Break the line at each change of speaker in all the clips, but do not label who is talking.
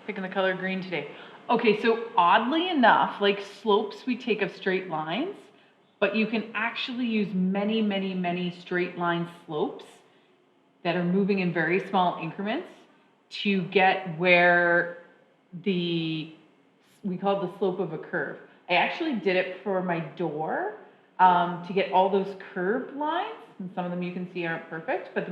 Picking the color green today. Okay, so oddly enough, like slopes we take of straight lines, but you can actually use many, many, many straight line slopes that are moving in very small increments to get where we call it the slope of a curve. I actually did it for my door to get all those curved lines, and some of them you can see aren't perfect, but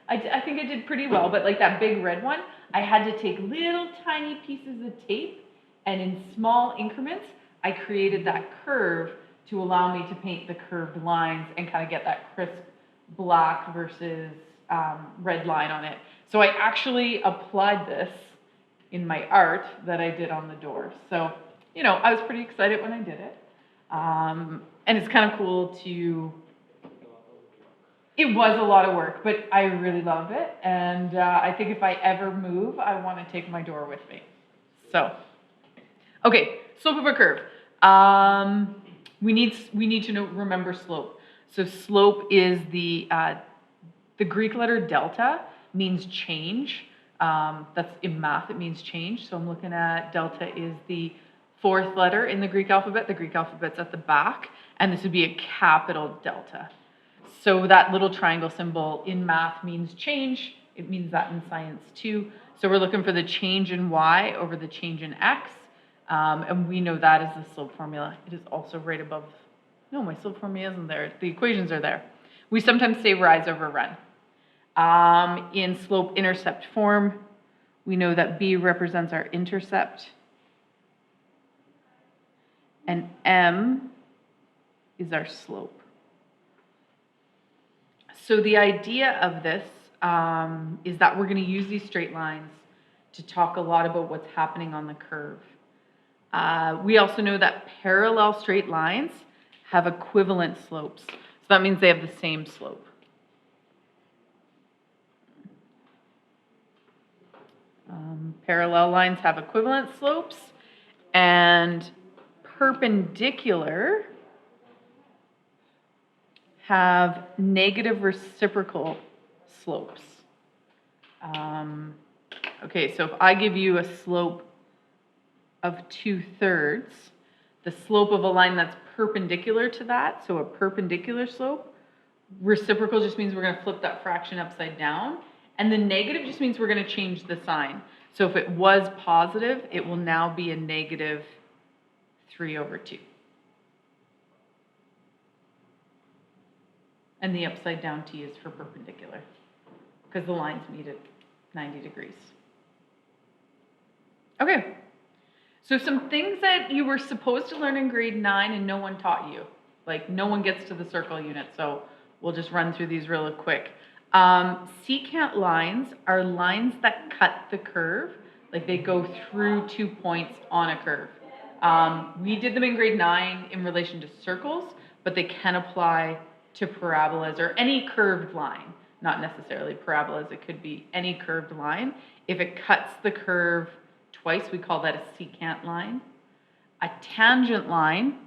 I think I did pretty well. But like that big red one, I had to take little tiny pieces of tape, and in small increments, I created that curve to allow me to paint the curved lines and kind of get that crisp black versus red line on it. So I actually applied this in my art that I did on the door. So, you know, I was pretty excited when I did it. And it's kind of cool to, it was a lot of work, but I really love it. And I think if I ever move, I want to take my door with me. So, okay, slope of a curve. We need to remember slope. So slope is the Greek letter delta means change. That's in math, it means change. So I'm looking at delta is the fourth letter in the Greek alphabet. The Greek alphabet's at the back, and this would be a capital delta. So that little triangle symbol in math means change. It means that in science too. So we're looking for the change in y over the change in x. And we know that is the slope formula. It is also right above. No, my slope formula isn't there. The equations are there. We sometimes say rise over run. In slope-intercept form, we know that B represents our intercept, and M is our slope. So the idea of this is that we're going to use these straight lines to talk a lot about what's happening on the curve. We also know that parallel straight lines have equivalent slopes. So that means they have the same slope. Parallel lines have equivalent slopes, and perpendicular have negative reciprocal slopes. Okay, so if I give you a slope of 2/3, the slope of a line that's perpendicular to that, so a perpendicular slope, reciprocal just means we're going to flip that fraction upside down, and the negative just means we're going to change the sign. So if it was positive, it will now be a negative 3/2. And the upside down T is for perpendicular, because the lines meet at 90 degrees. Okay, so some things that you were supposed to learn in grade 9 and no one taught you. Like, no one gets to the circle unit, so we'll just run through these really quick. Secant lines are lines that cut the curve, like they go through 2 points on a curve. We did them in grade 9 in relation to circles, but they can apply to parabolas or any curved line, not necessarily parabolas, it could be any curved line. If it cuts the curve twice, we call that a secant line. A tangent line,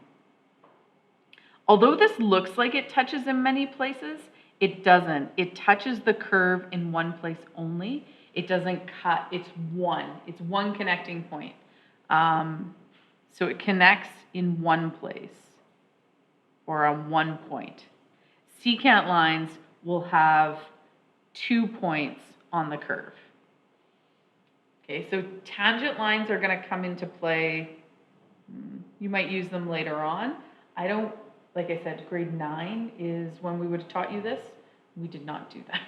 although this looks like it touches in many places, it doesn't. It touches the curve in one place only. It doesn't cut, it's one connecting point. So it connects in one place or on one point. Secant lines will have 2 points on the curve. Okay, so tangent lines are going to come into play. You might use them later on. I don't, like I said, grade 9 is when we would have taught you this. We did not do that.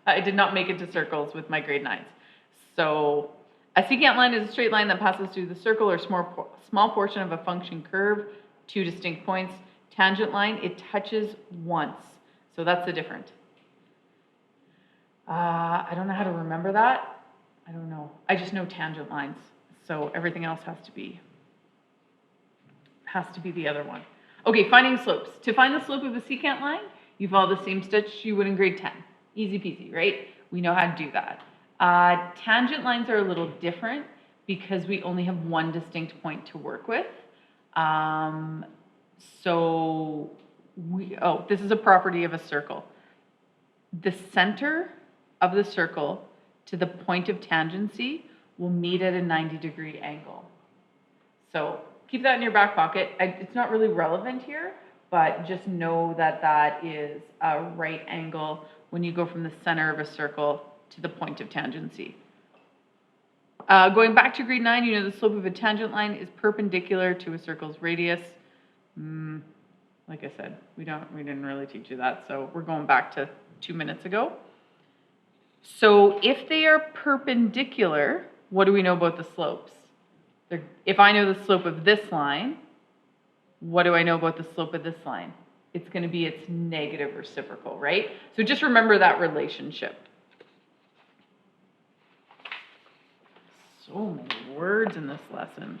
I did not make it to circles with my grade 9s. So a secant line is a straight line that passes through the circle or small portion of a function curve, 2 distinct points. Tangent line, it touches once. So that's the difference. I don't know how to remember that. I don't know. I just know tangent lines. So everything else has to be the other one. Okay, finding slopes. To find the slope of a secant line, you follow the same steps you would in grade 10. Easy peasy, right? We know how to do that. Tangent lines are a little different because we only have one distinct point to work with. This is a property of a circle. The center of the circle to the point of tangency will meet at a 90-degree angle. So keep that in your back pocket. It's not really relevant here, but just know that that is a right angle when you go from the center of a circle to the point of tangency. Going back to grade 9, you know the slope of a tangent line is perpendicular to a circle's radius. Like I said, we didn't really teach you that, so we're going back to 2 minutes ago. So if they are perpendicular, what do we know about the slopes? If I know the slope of this line, what do I know about the slope of this line? It's going to be its negative reciprocal, right? So just remember that relationship. So many words in this lesson.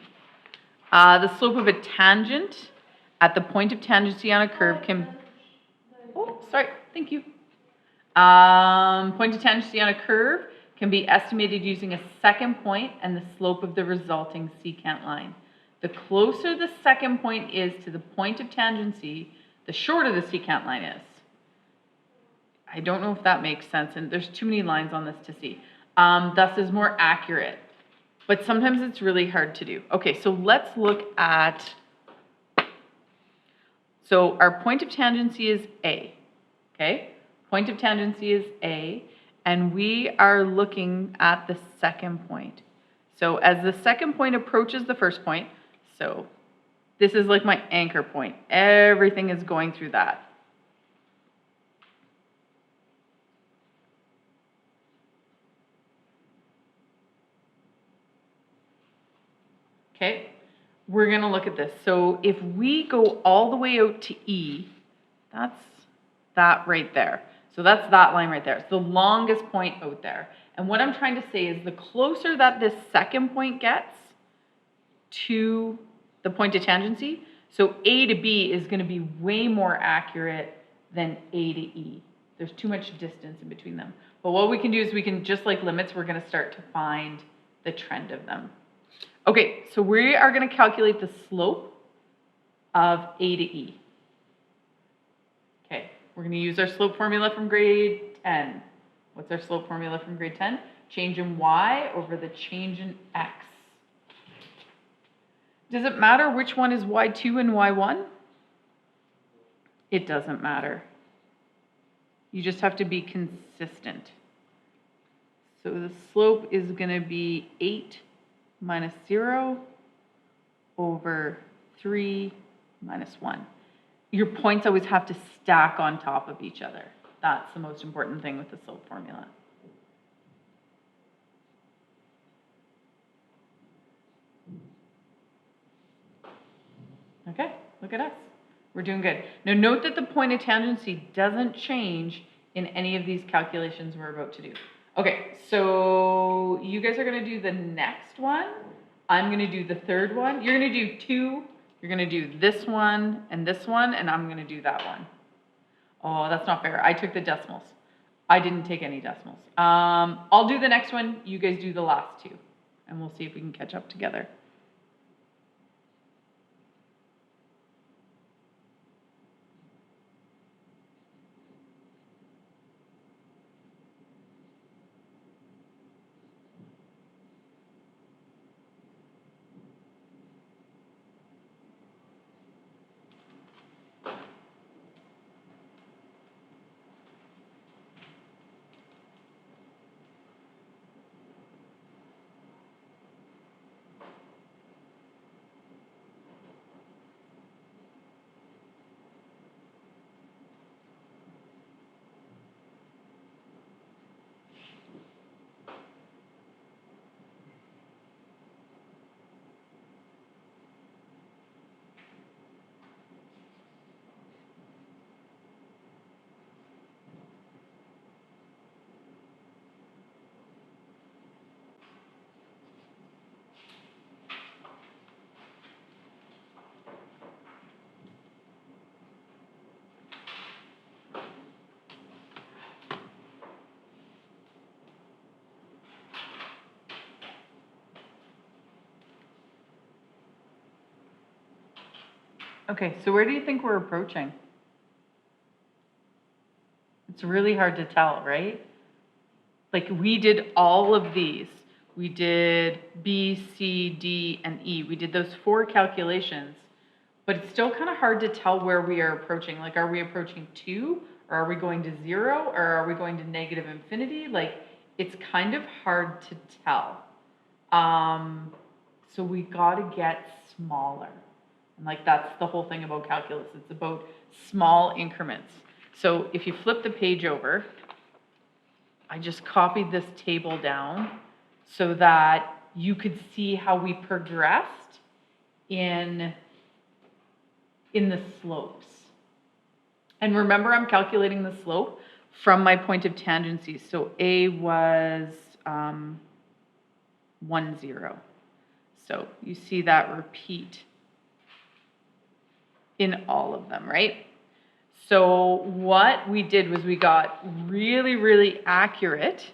The slope of a tangent at the point of tangency on a curve can... Oh, sorry. Thank you. Point of tangency on a curve can be estimated using a second point and the slope of the resulting secant line. The closer the second point is to the point of tangency, the shorter the secant line is. I don't know if that makes sense, and there's too many lines on this to see. Thus is more accurate, but sometimes it's really hard to do. Okay, so let's look at, so our point of tangency is A, okay? Point of tangency is A, and we are looking at the second point. So as the second point approaches the first point, so this is like my anchor point. Everything is going through that. Okay, we're going to look at this. So if we go all the way out to E, that's that right there. So that's that line right there. It's the longest point out there. And what I'm trying to say is the closer that this second point gets to the point of tangency, so A to B is going to be way more accurate than A to E. There's too much distance in between them. But what we can do is we can, just like limits, we're going to start to find the trend of them. Okay, so we are going to calculate the slope of A to E. Okay, we're going to use our slope formula from grade 10. What's our slope formula from grade 10? Change in y over the change in x. Does it matter which one is y2 and y1? It doesn't matter. You just have to be consistent. So the slope is going to be 8 minus 0 over 3 minus 1. Your points always have to stack on top of each other. That's the most important thing with the slope formula. Okay, look at us. We're doing good. Now note that the point of tangency doesn't change in any of these calculations we're about to do. Okay, so you guys are going to do the next one. I'm going to do the third one. You're going to do two. You're going to do this one, and I'm going to do that one. Oh, that's not fair. I took the decimals. I didn't take any decimals. I'll do the next one. You guys do the last two, and we'll see if we can catch up together. Okay, so where do you think we're approaching? It's really hard to tell, right? Like we did all of these. we did B, C, D, and E. We did those 4 calculations, but it's still kind of hard to tell where we are approaching. Like, are we approaching 2, or are we going to 0, or are we going to negative infinity? Like, it's kind of hard to tell. So we got to get smaller. And like, that's the whole thing about calculus. It's about small increments. So if you flip the page over, I just copied this table down so that you could see how we progressed in the slopes. And remember, I'm calculating the slope from my point of tangency. So A was 1, 0. So you see that repeat in all of them, right? So what we did was we got really, really accurate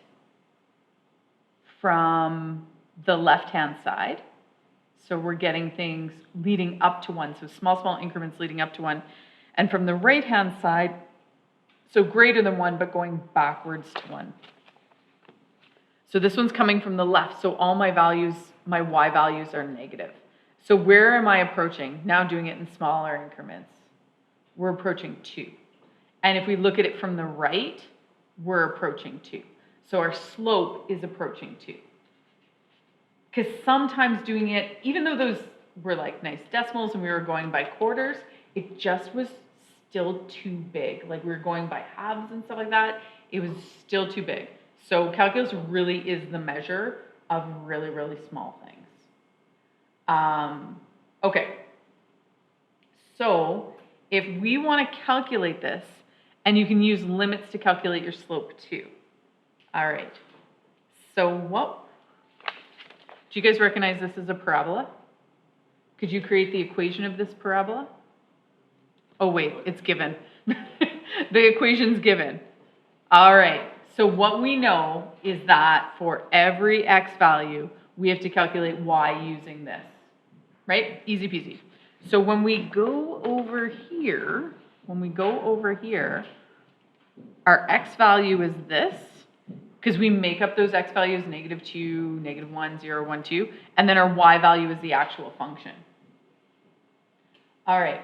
from the left-hand side. So we're getting things leading up to 1. So small increments leading up to 1. And from the right-hand side, so greater than 1, but going backwards to 1. So this one's coming from the left. So all my values, my y values are negative. So where am I approaching? Now doing it in smaller increments. We're approaching 2. And if we look at it from the right, we're approaching 2. So our slope is approaching 2. Because sometimes doing it, even though those were like nice decimals and we were going by quarters, it just was still too big. Like, we were going by halves and stuff like that. It was still too big. So calculus really is the measure of really, really small things. Okay. So if we want to calculate this, and you can use limits to calculate your slope too. All right. So do you guys recognize this as a parabola? Could you create the equation of this parabola? Oh wait, it's given. The equation's given. All right. So what we know is that for every x value, we have to calculate y using this, right? Easy peasy. So when we go over here, our x value is this, because we make up those x values, -2, -1, 0, 1, 2, and then our y value is the actual function. All right.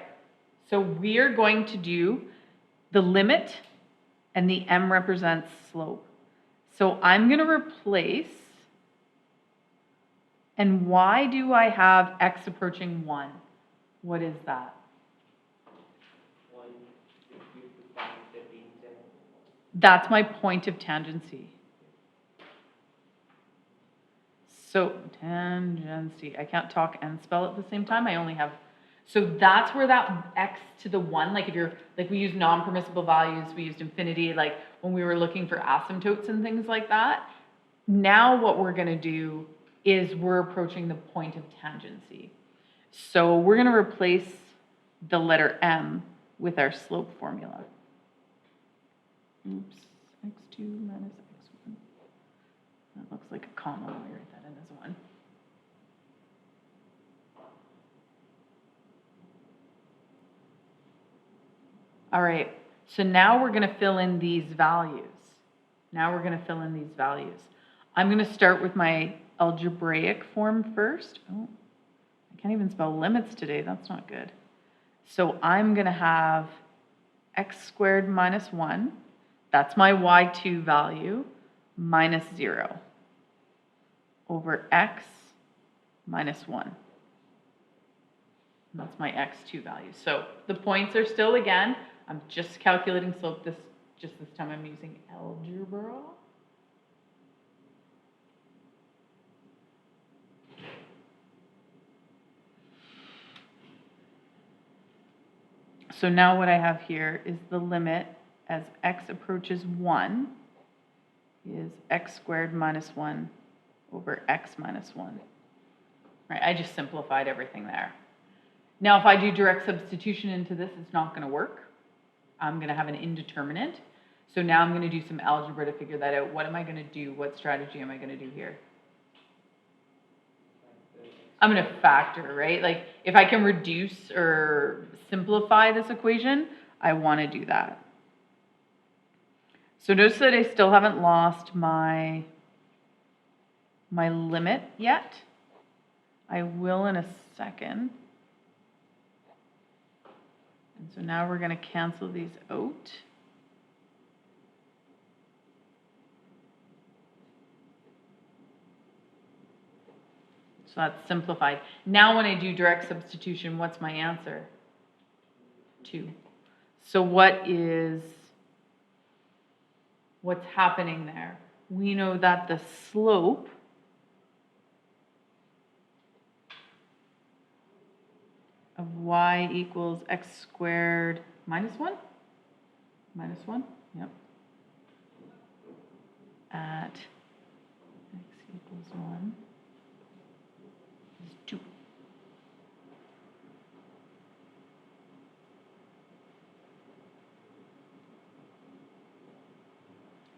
So we are going to do the limit, and the m represents slope. So I'm going to replace, and why do I have x approaching 1? What is that? That's my point of tangency. So tangency, I can't talk and spell at the same time. I only have, so that's where that x to the 1, like if you're, like we use non-permissible values, we used infinity, like when we were looking for asymptotes and things like that. Now what we're gonna do is we're approaching the point of tangency. So we're gonna replace the letter m with our slope formula. Oops, x2 minus x1. That looks like a comma. Let me write that in as 1. All right, so now we're going to fill in these values. I'm going to start with my algebraic form first. Oh, I can't even spell limits today. That's not good. So I'm going to have x squared minus 1. That's my y2 value, minus 0 over x minus 1. And that's my x2 value. So the points are still, again, I'm just calculating slope. This time I'm using algebra. So now what I have here is the limit as x approaches 1 is x squared minus 1 over x minus 1. Right, I just simplified everything there. Now if I do direct substitution into this, it's not going to work. I'm going to have an indeterminate. So now I'm going to do some algebra to figure that out. What am I going to do? What strategy am I going to do here? I'm going to factor, right? Like if I can reduce or simplify this equation, I want to do that. So notice that I still haven't lost my my limit yet. I will in a second. And so now we're going to cancel these out. So that's simplified. Now when I do direct substitution, what's my answer? 2. So what's happening there? We know that the slope of y equals x squared minus 1? Minus 1, yep. At x equals 1 is 2.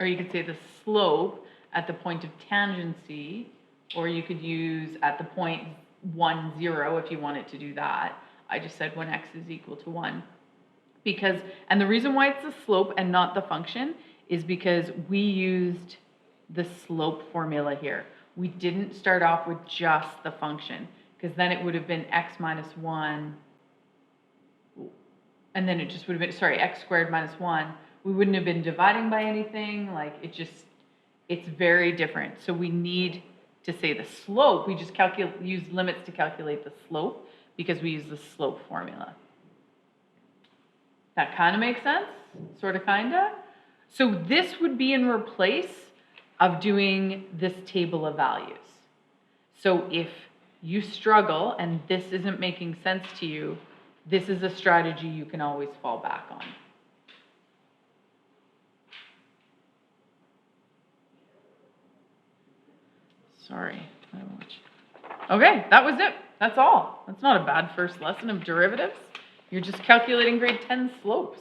Or you could say the slope at the point of tangency, or you could use at the point 1, 0 if you wanted to do that. I just said when x is equal to 1. Because, and the reason why it's the slope and not the function is because we used the slope formula here. We didn't start off with just the function, because then it would have been x minus 1, and then it just would have been, sorry, x squared minus 1. We wouldn't have been dividing by anything, like it's very different. So we need to say the slope, we just use limits to calculate the slope because we use the slope formula. That kind of makes sense? Sort of, kind of? So this would be in replace of doing this table of values. So if you struggle and this isn't making sense to you, this is a strategy you can always fall back on. Sorry. Okay, that was it. That's all. That's not a bad first lesson of derivatives. You're just calculating grade 10 slopes.